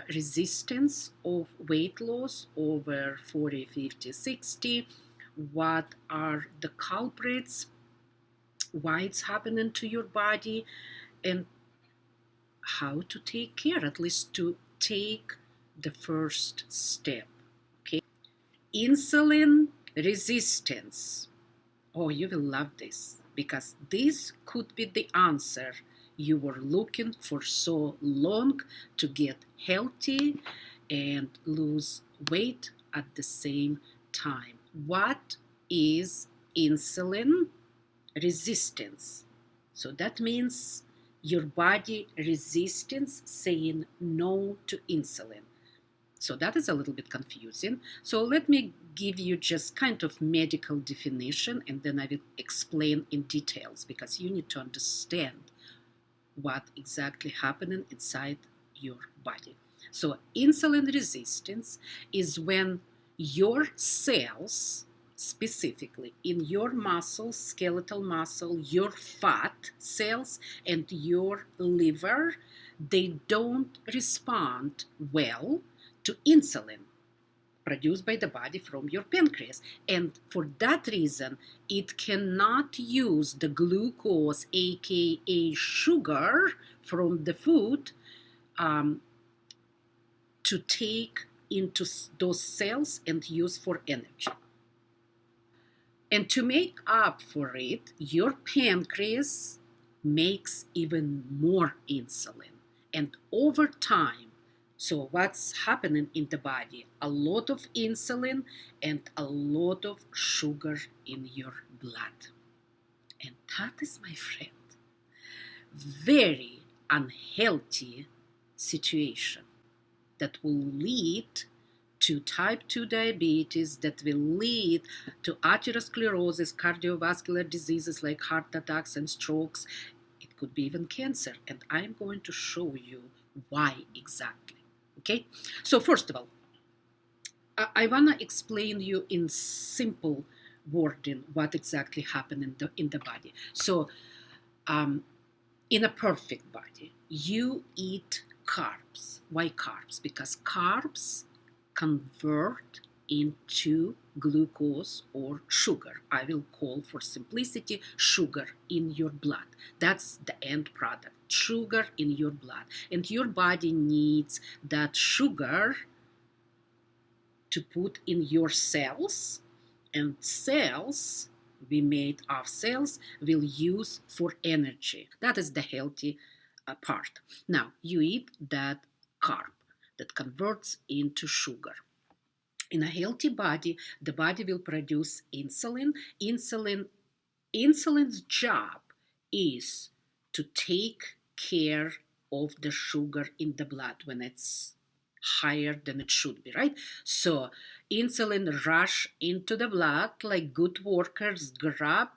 resistance of weight loss over 40, 50, 60? What are the culprits? Why it's happening to your body? And how to take care, at least to take the first step. Okay. Insulin resistance. Oh, you will love this, because this could be the answer you were looking for so long to get healthy and lose weight at the same time. What is insulin resistance? So that means your body resistance saying no to insulin. So that is a little bit confusing. So let me give you just kind of medical definition, and then I will explain in details, because you need to understand what exactly happening inside your body. So insulin resistance is when your cells, specifically in your muscles, skeletal muscle, your fat cells, and your liver, they don't respond well to insulin produced by the body from your pancreas. And for that reason, it cannot use the glucose, aka sugar, from the food to take into those cells and use for energy. And to make up for it, your pancreas makes even more insulin. And over time, so what's happening in the body? A lot of insulin and a lot of sugar in your blood. And that is, my friend, very unhealthy situation that will lead to type 2 diabetes, that will lead to atherosclerosis, cardiovascular diseases like heart attacks and strokes. It could be even cancer. And I'm going to show you why exactly. Okay, so first of all, I want to explain you in simple wording what exactly happened in the body. So in a perfect body, you eat carbs. Why carbs? Because carbs convert into glucose or sugar. I will call, for simplicity, sugar in your blood. That's the end product, sugar in your blood. And your body needs that sugar to put in your cells, and cells, we made of cells, will use for energy. That is the healthy part. Now, you eat that carb that converts into sugar. In a healthy body, the body will produce insulin. Insulin's job is to take care of the sugar in the blood when it's higher than it should be, right? So insulin rush into the blood like good workers, grab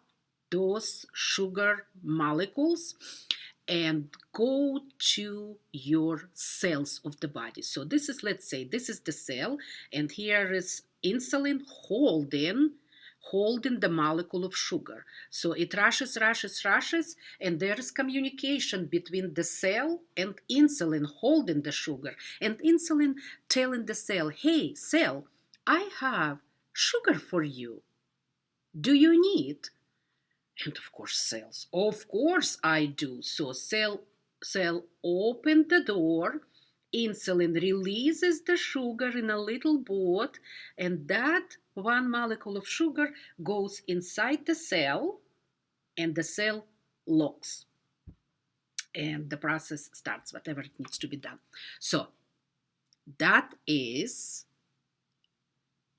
those sugar molecules and go to your cells of the body. So this is, let's say, this is the cell, and here is insulin holding the molecule of sugar. So it rushes, and there is communication between the cell and insulin holding the sugar. And insulin telling the cell, hey, cell, I have sugar for you. Do you need? And of course, cells, of course I do. So cell open the door, insulin releases the sugar in a little boat, and that one molecule of sugar goes inside the cell, and the cell locks. And the process starts, whatever it needs to be done. So that is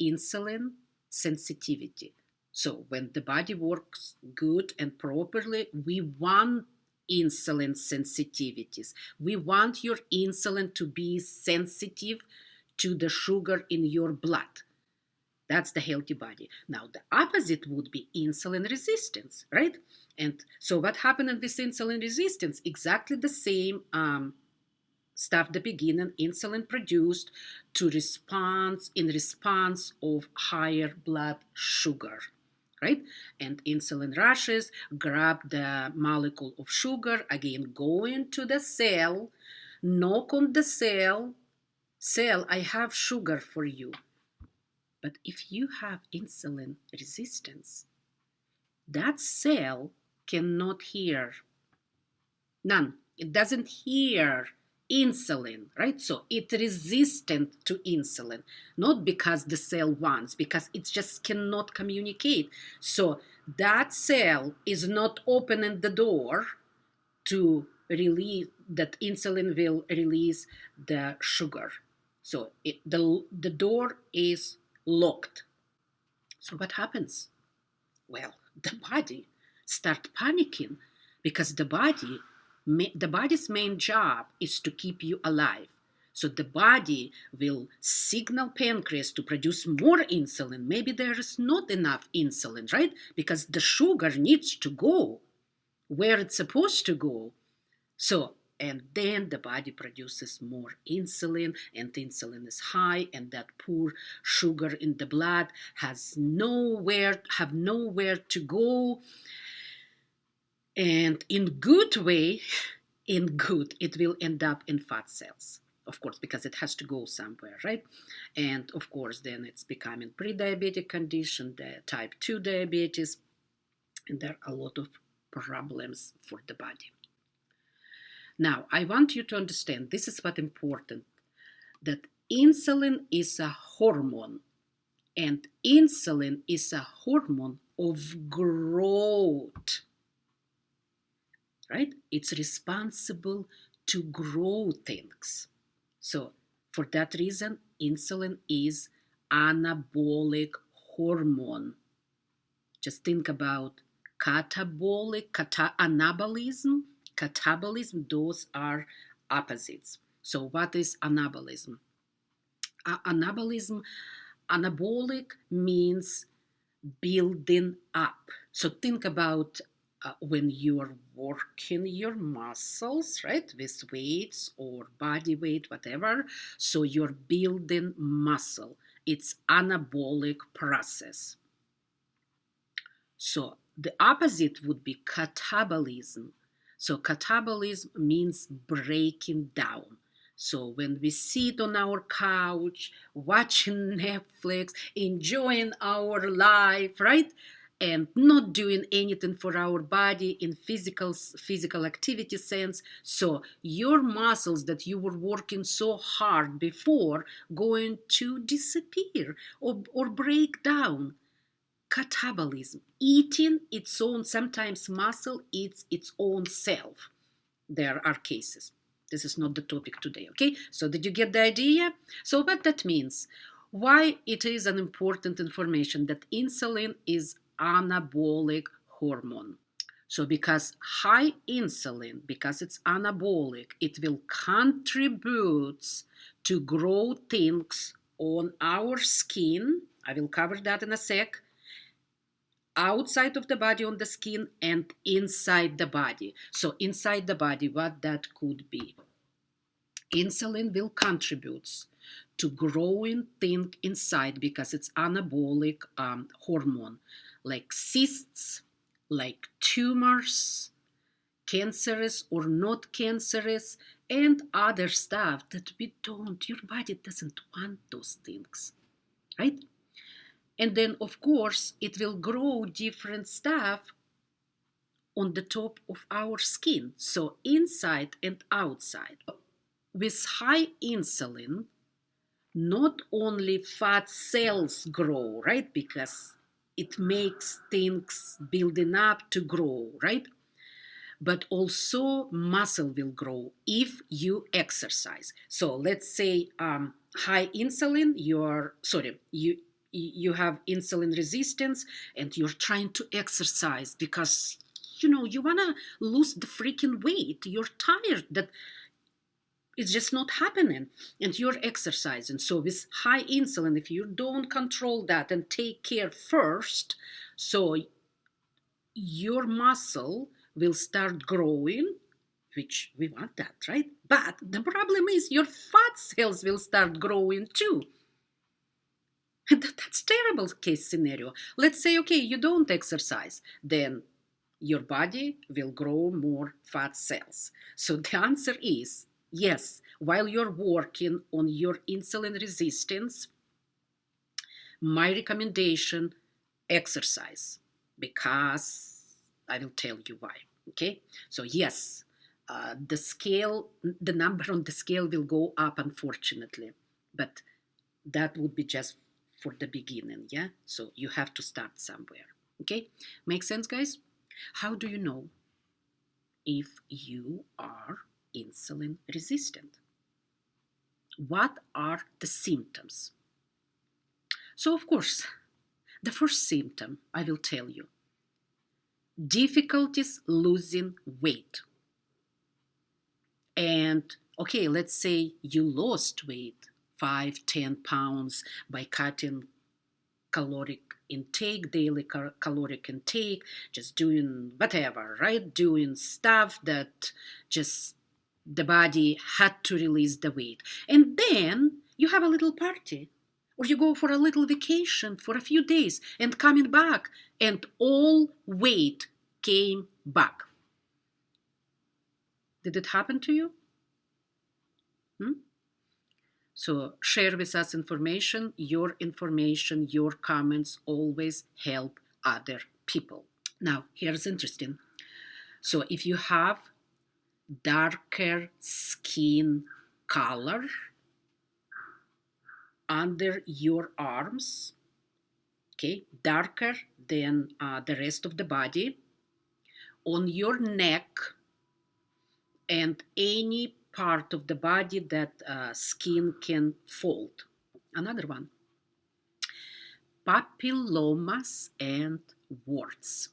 insulin sensitivity. So when the body works good and properly, we want insulin sensitivities. We want your insulin to be sensitive to the sugar in your blood. That's the healthy body. Now, the opposite would be insulin resistance, right? And so what happened in this insulin resistance? Exactly the same stuff the beginning, insulin produced in response of higher blood sugar, right? And insulin rushes, grab the molecule of sugar, again, go into the cell, knock on the cell, cell, I have sugar for you. But if you have insulin resistance, that cell cannot hear, none. It doesn't hear insulin, right? So it's resistant to insulin, not because the cell wants, because it just cannot communicate. So that cell is not opening the door to release, that insulin will release the sugar. So the door is locked. So what happens? Well, the body start panicking because the body's main job is to keep you alive. So the body will signal pancreas to produce more insulin. Maybe there is not enough insulin, right? Because the sugar needs to go where it's supposed to go. So, and then the body produces more insulin, and insulin is high, and that poor sugar in the blood have nowhere to go. And in good way, it will end up in fat cells, of course, because it has to go somewhere, right? And of course, then it's becoming pre-diabetic condition, the type 2 diabetes, and there are a lot of problems for the body. Now, I want you to understand, this is what important, that insulin is a hormone, and insulin is a hormone of growth, right? It's responsible to grow things. So for that reason, insulin is anabolic hormone. Just think about anabolism, catabolism, those are opposites. So what is anabolism? Anabolic means building up. So think about when you're working your muscles, right, with weights or body weight, whatever. So you're building muscle. It's anabolic process. So the opposite would be catabolism. So catabolism means breaking down. So when we sit on our couch, watching Netflix, enjoying our life, right? And not doing anything for our body in physical activity sense. So your muscles that you were working so hard before going to disappear or break down. Catabolism, eating its own, sometimes muscle eats its own self. There are cases. This is not the topic today, okay? So did you get the idea? So what that means? Why it is an important information that insulin is anabolic hormone. So because high insulin, because it's anabolic, it will contribute to grow things on our skin. I will cover that in a sec. Outside of the body on the skin and inside the body. So inside the body, what that could be? Insulin will contribute to growing things inside because it's anabolic hormone, like cysts, like tumors, cancerous or not cancerous, and other stuff that your body doesn't want those things, right? And then, of course, it will grow different stuff on the top of our skin. So inside and outside. With high insulin, not only fat cells grow, right? Because it makes things building up to grow, right? But also muscle will grow if you exercise. So let's say high insulin, you have insulin resistance and you're trying to exercise because you want to lose the freaking weight. You're tired that it's just not happening and you're exercising. So with high insulin, if you don't control that and take care first, so your muscle will start growing, which we want that, right? But the problem is your fat cells will start growing too. And that's terrible case scenario. Let's say, okay, you don't exercise, then your body will grow more fat cells. So the answer is yes, while you're working on your insulin resistance, my recommendation, exercise, because I will tell you why. Okay, so yes, the number on the scale will go up, unfortunately, but that would be just for the beginning. Yeah, so you have to start somewhere. Okay, make sense, guys? How do you know if you are insulin resistant? What are the symptoms? So, of course, the first symptom I will tell you, difficulties losing weight. And okay, let's say you lost weight 5-10 pounds by cutting caloric intake, daily caloric intake, just doing whatever, right? Doing stuff that just the body had to release the weight. And then you have a little party, or you go for a little vacation for a few days and coming back, and all weight came back. Did it happen to you? So share with us information, your comments always help other people. Now, here's interesting. So if you have darker skin color under your arms, okay, darker than the rest of the body, on your neck, and any part of the body that skin can fold. Another one, papillomas and warts.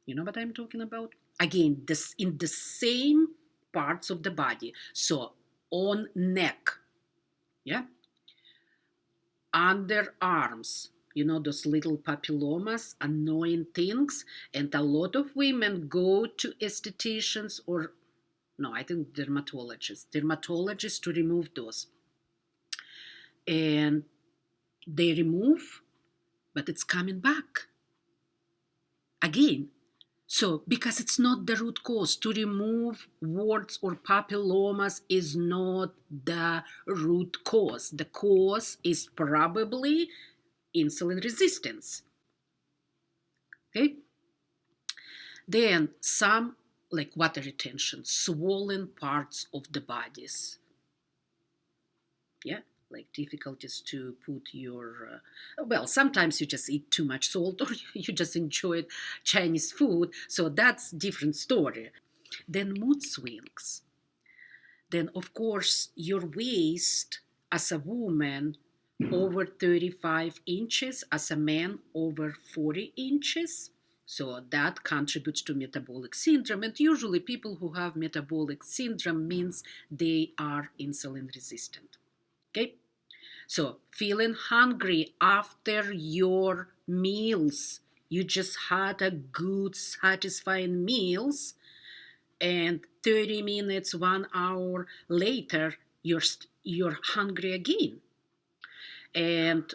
You know what I'm talking about? Again, this in the same parts of the body. So on neck, yeah, underarms, you know, those little papillomas, annoying things. And a lot of women go to estheticians, or no, I think dermatologists to remove those. And they remove, but it's coming back again. So, because it's not the root cause, to remove warts or papillomas is not the root cause. The cause is probably insulin resistance. Okay? Then some, like water retention, swollen parts of the bodies. Yeah, like difficulties to put your, well, sometimes you just eat too much salt, or you just enjoy Chinese food, so that's different story. Then mood swings. Then of course your waist as a woman over 35 inches, as a man over 40 inches. So that contributes to metabolic syndrome. And usually people who have metabolic syndrome means they are insulin resistant. Okay? So feeling hungry after your meals, you just had a good satisfying meals, and 30 minutes, 1 hour later, you're hungry again, and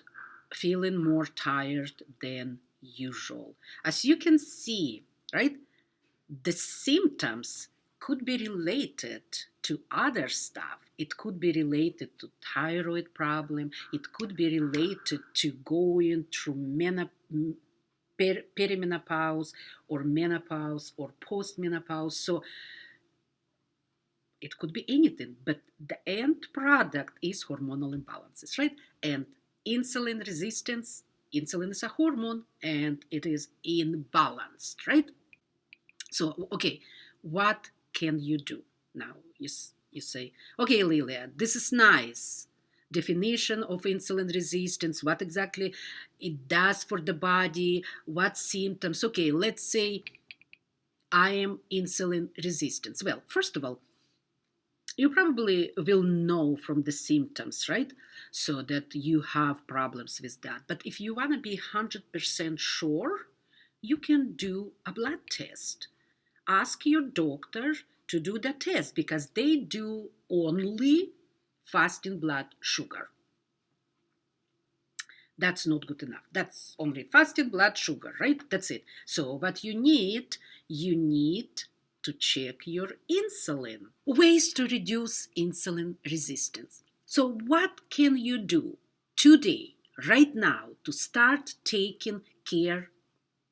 feeling more tired than usual. As you can see, right, the symptoms could be related to other stuff. It could be related to thyroid problem. It could be related to going through perimenopause or menopause or postmenopause. So it could be anything, but the end product is hormonal imbalances, right? And insulin resistance, insulin is a hormone and it is imbalanced, right? So, okay, what can you do? Now, you say, okay, Lilia, this is nice. Definition of insulin resistance, what exactly it does for the body, what symptoms. Okay, let's say I am insulin resistant. Well, first of all, you probably will know from the symptoms, right? So that you have problems with that. But if you want to be 100% sure, you can do a blood test. Ask your doctor to do the test, because they do only fasting blood sugar. That's not good enough. That's only fasted blood sugar, right? That's it. So what you need to check your insulin. Ways to reduce insulin resistance. So, what can you do today, right now, to start taking care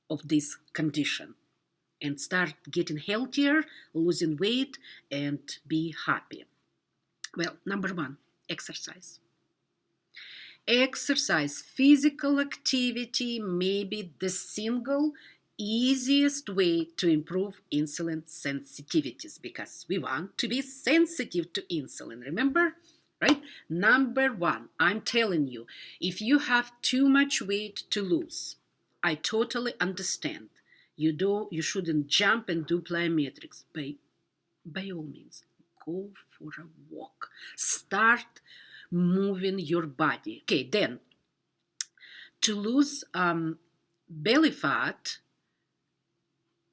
of this condition and start getting healthier, losing weight, and be happy? Well, number one, exercise. Exercise, physical activity may be the single easiest way to improve insulin sensitivities because we want to be sensitive to insulin. Remember? Right? Number one, I'm telling you, if you have too much weight to lose, I totally understand. You shouldn't jump and do plyometrics. By all means, go for a walk. Start moving your body. Okay, then to lose belly fat,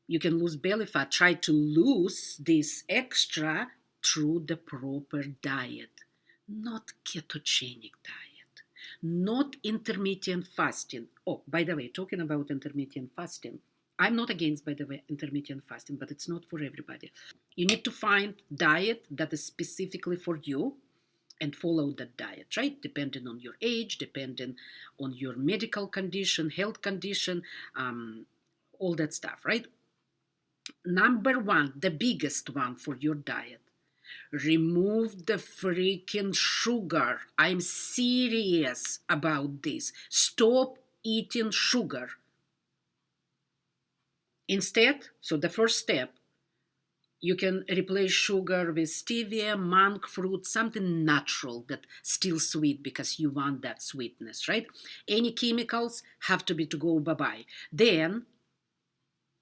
you can lose belly fat. Try to lose this extra through the proper diet, not ketogenic diet, not intermittent fasting. Oh, by the way, talking about intermittent fasting, I'm not against, by the way, intermittent fasting, but it's not for everybody. You need to find diet that is specifically for you and follow that diet, right? Depending on your age, depending on your medical condition, health condition, all that stuff, right? Number one, the biggest one for your diet. Remove the freaking sugar. I'm serious about this. Stop eating sugar. Instead, so the first step, you can replace sugar with stevia, monk fruit, something natural that's still sweet because you want that sweetness, right? Any chemicals have to be to go bye-bye. Then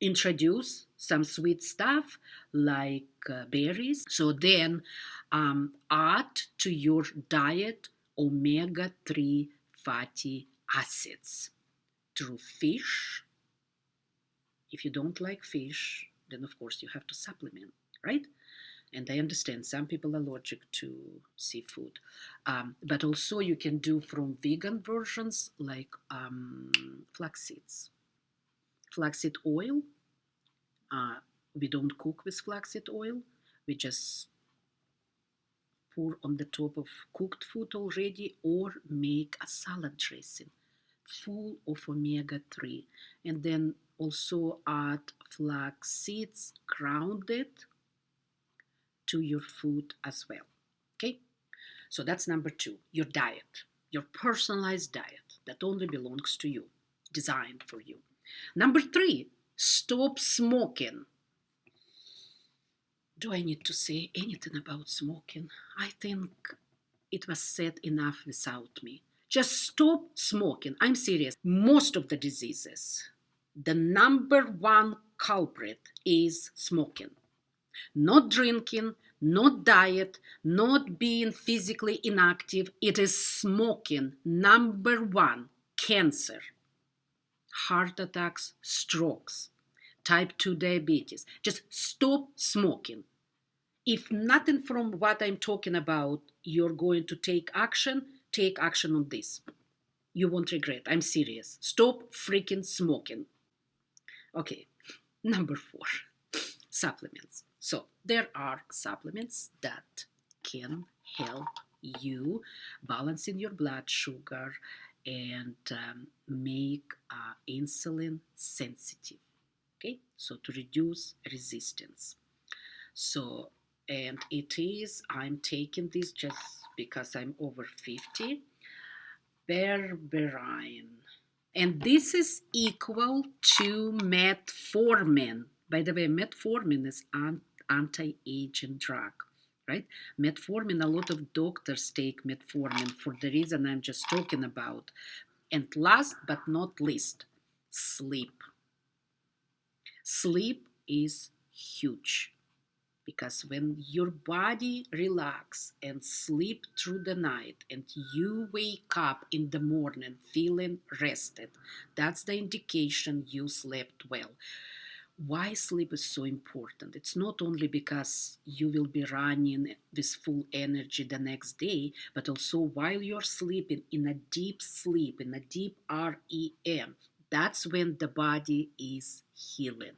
introduce some sweet stuff like berries. So then add to your diet omega-3 fatty acids through fish. If you don't like fish, then of course you have to supplement, right? And I understand some people are allergic to seafood. But also you can do from vegan versions like flax seeds. Flaxseed oil, we don't cook with flaxseed oil. We just pour on the top of cooked food already or make a salad dressing full of omega-3. And then also add flax seeds grounded to your food as well. Okay? So that's number two, your diet, your personalized diet that only belongs to you, designed for you. Number three, stop smoking. Do I need to say anything about smoking? I think it was said enough without me. Just stop smoking. I'm serious. Most of the diseases, the number one culprit is smoking. Not drinking, not diet, not being physically inactive. It is smoking. Number one, cancer, heart attacks, strokes, type 2 diabetes. Just stop smoking. If nothing from what I'm talking about, you're going to take action on this. You won't regret. I'm serious. Stop freaking smoking. Okay, number four, supplements. So there are supplements that can help you balancing your blood sugar and make insulin sensitive. Okay, so to reduce resistance. So, and I'm taking this just because I'm over 50, berberine. And this is equal to metformin. By the way, metformin is an anti-aging drug, right? Metformin, a lot of doctors take metformin for the reason I'm just talking about. And last but not least, sleep. Sleep is huge. Because when your body relax and sleep through the night and you wake up in the morning feeling rested, that's the indication you slept well. Why sleep is so important? It's not only because you will be running with full energy the next day, but also while you're sleeping in a deep sleep, in a deep REM, that's when the body is healing.